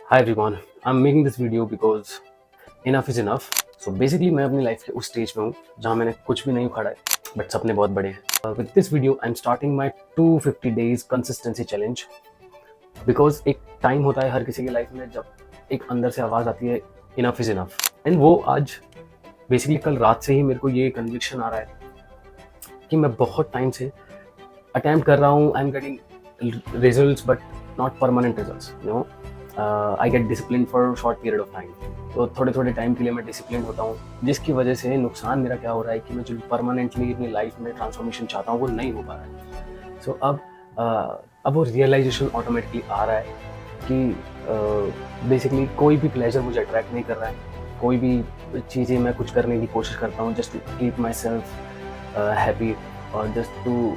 Hi everyone, I'm making this video because enough is enough. So basically मैं अपनी life के उस stage पे हूँ जहाँ मैंने कुछ भी नहीं उखाड़ा है, बट सपने बहुत बड़े हैं। With this video, I'm starting my 250 days consistency challenge because एक टाइम होता है हर किसी की लाइफ में जब एक अंदर से आवाज़ आती है enough is enough. एंड वो आज बेसिकली कल रात से ही मेरे को ये कन्विक्शन आ रहा है कि मैं बहुत टाइम से अटैम्प्ट कर रहा हूँ, I am getting results but not permanent results, you know. I get discipline for short period of time. तो थोड़े थोड़े टाइम के लिए मैं डिसिप्लिन होता हूँ, जिसकी वजह से नुकसान मेरा क्या हो रहा है कि मैं जो परमानेंटली अपनी लाइफ में ट्रांसफॉर्मेशन चाहता हूँ वो नहीं हो पा रहा है। सो अब वो रियलाइजेशन ऑटोमेटिकली आ रहा है कि बेसिकली कोई भी प्लेजर मुझे अट्रैक्ट नहीं कर रहा है, कोई भी चीज़ें मैं कुछ करने की कोशिश करता हूँ just to keep myself happy और just to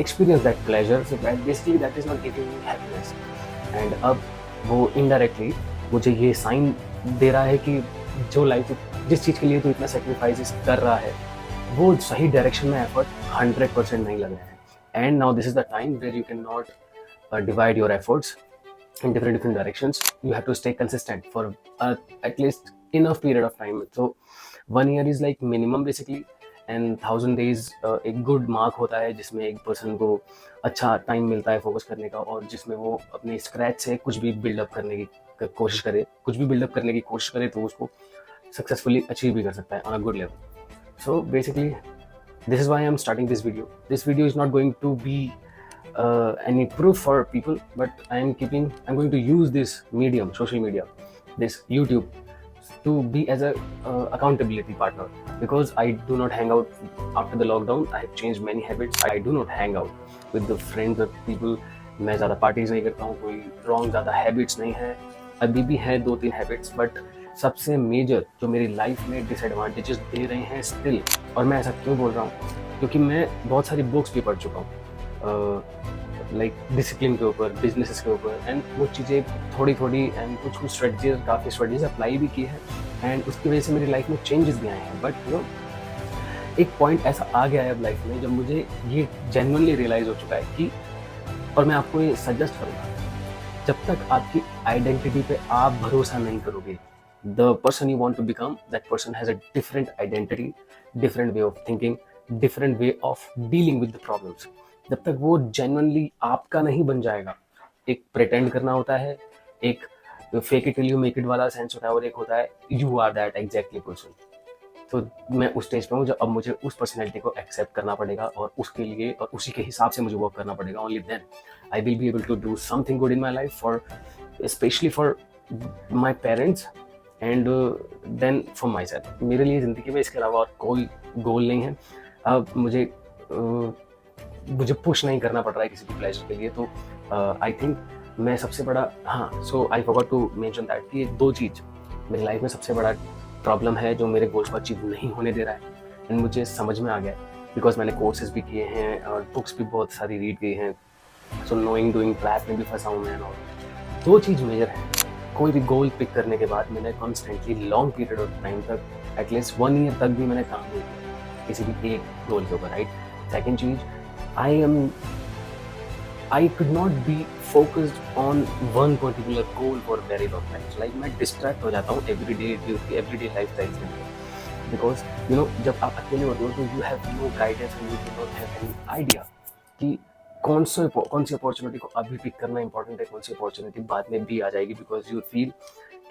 experience that pleasure, so that basically that is not giving me happiness. And अब वो indirectly मुझे ये साइन दे रहा है कि जो लाइफ जिस चीज़ के लिए तू इतना सेक्रीफाइस कर रहा है वो सही डायरेक्शन में एफर्ट 100% नहीं लग रहा है। And now this is the time where you can not divide your efforts in different directions. You have to stay consistent for at least enough period of time. So 1 year is like minimum basically, and 1000 days एक good mark होता है जिसमें एक person को अच्छा time मिलता है focus करने का और जिसमें वो अपने स्क्रैच से कुछ भी बिल्डअप करने की कोशिश करे, तो उसको सक्सेसफुली अचीव भी कर सकता है on a good level. So basically this is why I'm starting this video. This video is not going to be any proof for people, but I'm going to use this medium, social media, this YouTube, to be as a accountability partner, because I do not hang out after the lockdown. I have changed many habits. I do not hang out with the friends or people. मैं ज़्यादा parties नहीं करता हूँ, कोई wrong ज़्यादा habits नहीं है. अभी भी है 2-3 हैबिट्स, बट सबसे मेजर जो मेरी लाइफ में डिसएडवांटेजेस दे रहे हैं स्टिल. और मैं ऐसा क्यों बोल रहा हूँ? क्योंकि मैं बहुत सारी बुक्स भी पढ़ चुका हूँ लाइक डिसिप्लिन के ऊपर, बिजनेसेस के ऊपर, एंड वो चीज़ें थोड़ी थोड़ी एंड कुछ स्ट्रेटजीज, काफ़ी स्ट्रेटजीज अप्लाई भी की है एंड उसकी वजह से मेरी लाइफ में चेंजेस भी आए हैं. बट यू नो एक पॉइंट ऐसा आ गया है अब लाइफ में जब मुझे ये जेन्युइनली रियलाइज़ हो चुका है कि, और मैं आपको ये सजेस्ट करूँगा, जब तक आपकी आइडेंटिटी पे आप भरोसा नहीं करोगे, the person you want to become, that person has a different identity, different way of thinking, different way of dealing with the problems. जब तक वो जेन्युइनली आपका नहीं बन जाएगा, एक प्रिटेंड करना होता है, एक fake it till you make it वाला सेंस होता है, और एक होता है you are that exactly person. तो मैं उस स्टेज पे हूँ जब अब मुझे उस पर्सनैलिटी को एक्सेप्ट करना पड़ेगा और उसके लिए और उसी के हिसाब से मुझे वर्क करना पड़ेगा. Only then I will be able to do something good in my life, for specially for my parents and then for myself. मेरे लिए ज़िंदगी में इसके अलावा और कोई गोल नहीं है. अब मुझे पुश नहीं करना पड़ रहा है किसी भी प्लेजर के लिए. तो आई थिंक मैं सबसे बड़ा, हाँ, so I forgot to mention that कि 2 चीज़ मेरी लाइफ में सबसे बड़ा प्रॉब्लम है जो मेरे गोल्स को अचीव नहीं होने दे रहा है. एंड मुझे समझ में आ गया है बिकॉज मैंने कोर्सेज भी किए हैं और बुक्स भी बहुत सारी रीड की हैं. सो नोइंग डूइंग ट्रैप में भी फंसा हूँ मैं. और 2 चीज़ मेजर है. कोई भी गोल पिक करने के बाद मैंने constantly long period of time तक, एटलीस्ट 1 ईयर तक भी मैंने काम नहीं किया किसी भी एक गोल के ऊपर, right. Second cheese, I could not be focused on one particular goal for very long time. So like मैं distract हो जाता हूँ everyday lifestyle से, because you know जब आप अकेले होते हो तो you have no guidance and you do not have any idea कि कौन सी अपॉर्चुनिटी को अभी पिक करना इंपॉर्टेंट है, कौन सी अपॉर्चुनिटी बाद में भी आ जाएगी. बिकॉज यू फील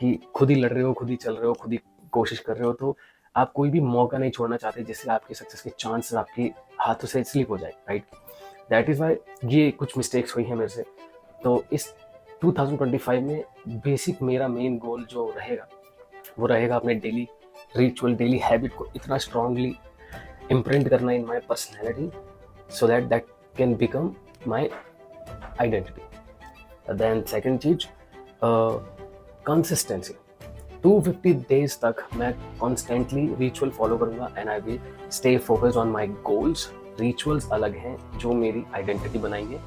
कि खुद ही लड़ रहे हो, खुद ही चल रहे हो, खुद ही कोशिश कर रहे हो, तो आप कोई भी मौका नहीं छोड़ना चाहते जिससे आपके सक्सेस के चांसेस आपके हाथों से स्लिप हो जाए, राइट. दैट इज़ वाई ये कुछ मिस्टेक्स हुई हैं मेरे से. तो इस 2025 में बेसिक मेरा मेन गोल जो रहेगा वो रहेगा अपने डेली रिचुअल, डेली हैबिट को इतना स्ट्रांगली इम्प्रिंट करना in my personality so that can become my identity. Then second चीज, कंसिस्टेंसी. 250 डेज तक मैं कॉन्स्टेंटली रिचुअल फॉलो करूँगा and I will stay focused on my goals. Rituals अलग हैं जो मेरी आइडेंटिटी बनाएंगे,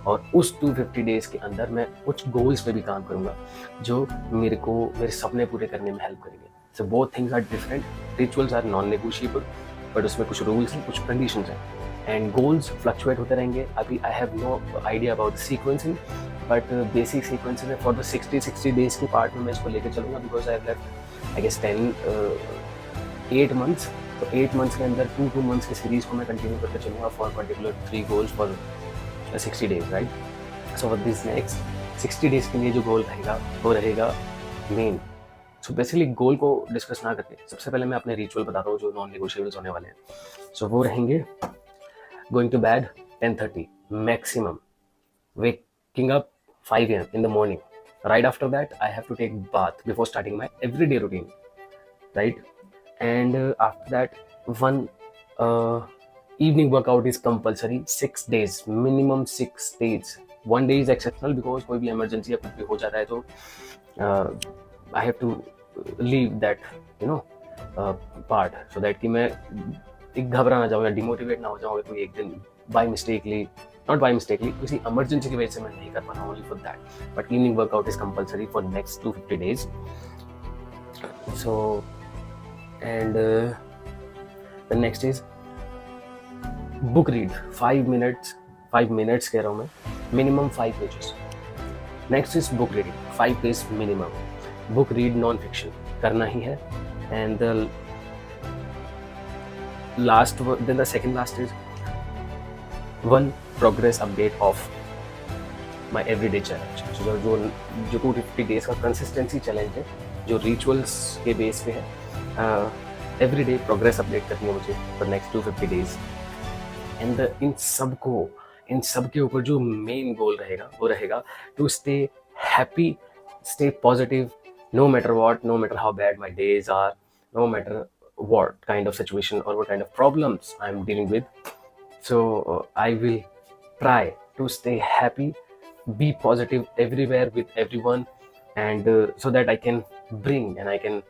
और उस 250 डेज के अंदर मैं कुछ गोल्स पे भी काम करूँगा जो मेरे सपने पूरे करने में हेल्प करेंगे. So both things are different. Rituals are non negotiable, but उसमें कुछ रूल्स हैं, कुछ कंडीशंस हैं, एंड गोल्स फ्लक्चुएट होते रहेंगे. अभी I have no idea about sequencing, but basic sequences है फॉर द 60 डेज के पार्ट में मैं इसको लेकर चलूँगा, because I left I guess 8 months. तो 8 मंथ्स के अंदर 2 मंथ्स की सीरीज़ को मैं कंटिन्यू करके चलूँगा for particular 3 goals for 60 days, right. So for this next 60 days के लिए जो गोल रहेगा वो रहेगा मेन। सो बेसिकली गोल को डिस्कस ना करके सबसे पहले मैं अपने रिचुअल बता रहा हूँ जो नॉन नेगोशिएबल्स होने वाले हैं। सो वो रहेंगे going to bed 10:30 maximum, waking up 5 a.m. in the morning. Right after that, I have to take bath before starting my everyday routine, right? And after that, one evening workout is compulsory. 6 days, minimum 6 days. One day is exceptional because कोई भी emergency या कुछ भी हो जाता है तो I have to leave that, you know, part so that कि मैं एक घबरा ना जाऊँ या डिमोटिवेट ना हो जाऊँ कोई एक दिन by mistakely, not by mistakely, किसी इमरजेंसी की वजह से मैं नहीं कर पाना, only for that. But evening workout is compulsory for next 250 days. So and the next is book read 5 minutes कह रहा हूँ मैं, minimum 5 pages. Next is book reading 5 page minimum. Book read non fiction करना ही है। And the last, then the second last is one progress update of my everyday challenge. So जो 250 days का consistency challenge है जो rituals के base पे है, everyday progress update करनी है मुझे for next 250 days. And इन सब के ऊपर जो main goal रहेगा वो रहेगा to stay happy, stay positive, no matter what, no matter how bad my days are, no matter what kind of situation or what kind of problems I'm dealing with. So I will try to stay happy, be positive everywhere with everyone, and so that I can bring and I can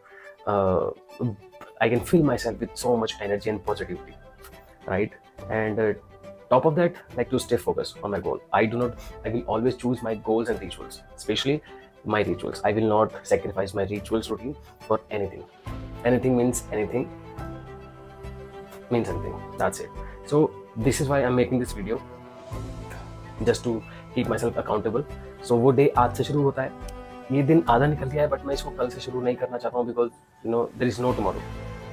fill myself with so much energy and positivity, right? And top of that, like to stay focused on my goal. I will always choose my goals and rituals, especially my rituals. I will not sacrifice my rituals routine for anything. Anything means anything, that's it. So this is why I'm making this video, just to keep myself accountable. So वो day आज से शुरू होता है, ये दिन आधा निकल गया है, बट मैं इसको कल से शुरू नहीं करना चाहता हूँ because you know there is no tomorrow.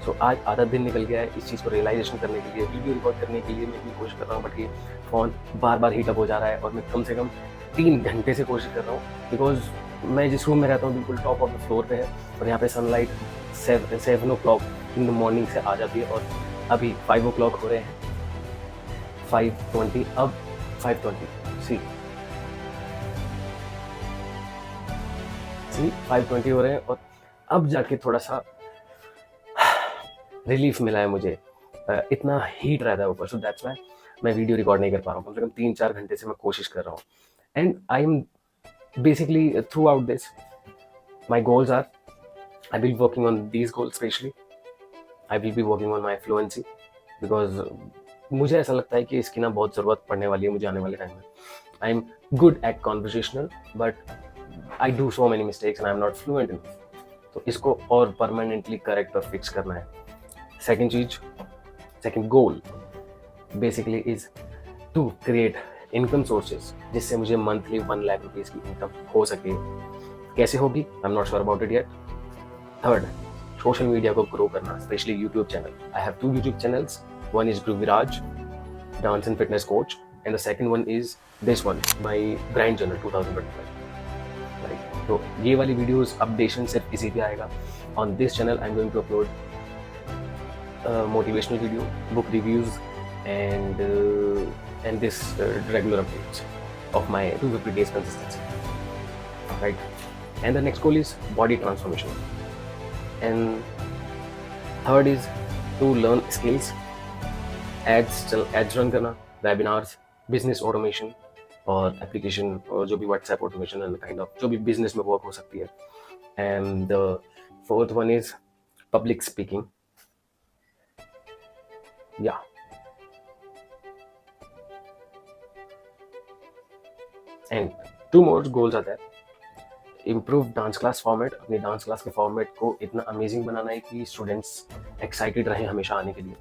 So आज आधा दिन निकल गया है, इस चीज़ को रियलाइजेशन करने के लिए, वीडियो रिकॉर्ड करने के लिए मैं भी कोशिश कर रहा हूँ, बट ये फ़ोन बार बार हीटअप हो जा रहा है और मैं कम से कम 3 घंटे से कोशिश कर रहा हूँ, बिकॉज मैं जिस रूम में रहता हूँ बिल्कुल टॉप ऑफ द फ्लोर पे है और यहाँ पे sunlight 7 o'clock in the morning से आ जाती है और अभी 5 o'clock हो रहे हैं, 5:20, अब 5:20 सी 5:20 हो रहे हैं और अब जाके थोड़ा सा रिलीफ मिला है मुझे। इतना हीट रहता है ऊपर, सो दैट्स व्हाई मैं वीडियो रिकॉर्ड नहीं कर पा रहा हूँ। कम से कम 3-4 घंटे से मैं कोशिश कर रहा हूँ। And I M basically throughout this, my goals are, I will be working on these goals, especially I will be working on my fluency because मुझे ऐसा लगता है कि इसकी ना बहुत ज़रूरत पड़ने वाली है मुझे आने वाले टाइम में। I am good at conversational but I do so many mistakes and I am not fluent in, तो इसको और परमानेंटली करेक्ट और फिक्स करना है। Second goal basically is to create income sources जिससे मुझे मंथली 1 लाख रुपीज़ की इनकम हो सके। कैसे होगी I am not sure about it yet. Third, social media को ग्रो करना, specially YouTube channel. I have 2 YouTube channels, one is Dhruv Viraj, dance and fitness coach, and the second one is this one, my grind journal 2025, right. तो ये वाली videos updation सिर्फ इसी पे आएगा। On this channel I am going to upload motivational video, book reviews and this regular updates of my 250 days consistency, right? And the next goal is body transformation, and third is to learn skills, ads run करना, webinars, business automation और application और जो भी WhatsApp automation and kind of जो भी business में work हो सकती है। And the fourth one is public speaking, yeah. And 2 more goals are there. Improve dance class format, अपनी डांस क्लास के फॉर्मेट को इतना अमेजिंग बनाना है कि स्टूडेंट्स एक्साइटेड रहें हमेशा आने के लिए।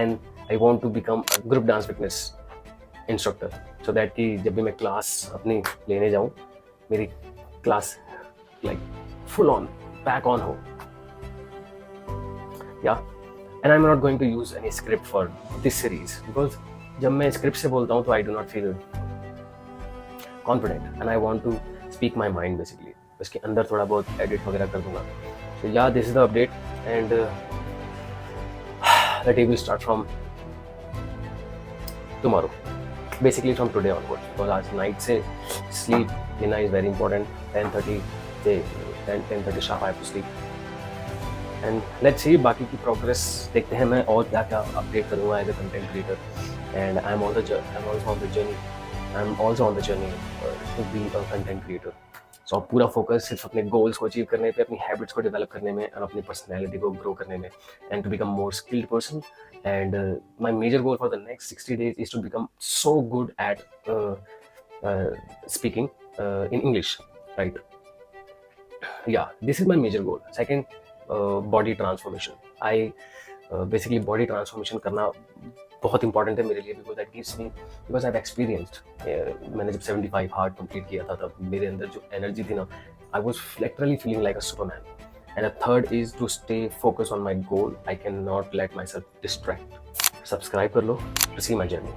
And I want to become a group dance fitness instructor, so that कि जब भी मैं क्लास अपनी लेने जाऊँ, मेरी class like full on back on हो. या and I am not going to use any script for this series because जब मैं स्क्रिप्ट से बोलता हूँ तो I do not feel confident and I want to speak my mind basically. उसके अंदर थोड़ा बहुत एडिट वगैरह कर दूंगा. So yeah, this is the update, and the day will start from tomorrow. Basically from today onwards, because आज night से sleep लेना is very important. 10:30 से 10:30 sharp I have to sleep. And let's see बाकी की progress देखते हैं. मैं और क्या क्या update करूँगा as a content creator. And I'm also on the journey to be a content creator. सो पूरा फोकस सिर्फ अपने गोल्स को अचीव करने पे, अपनी हैबिट्स को डेवलप करने में और अपनी पर्सनैलिटी को ग्रो करने में, and to become more skilled person. And my major goal for the next 60 days is to become so good at speaking in English, right. Yeah this is my major goal. Second, body transformation. I basically body transformation करना बहुत important है मेरे लिए, because that gives me, because I have experienced. मैंने जब 75 hard complete किया था तब मेरे अंदर जो एनर्जी थी ना, I was literally feeling like a superman. And a third is to stay focus on my goal. I can not let my self distract. Subscribe कर लो टू सी माई जर्नी.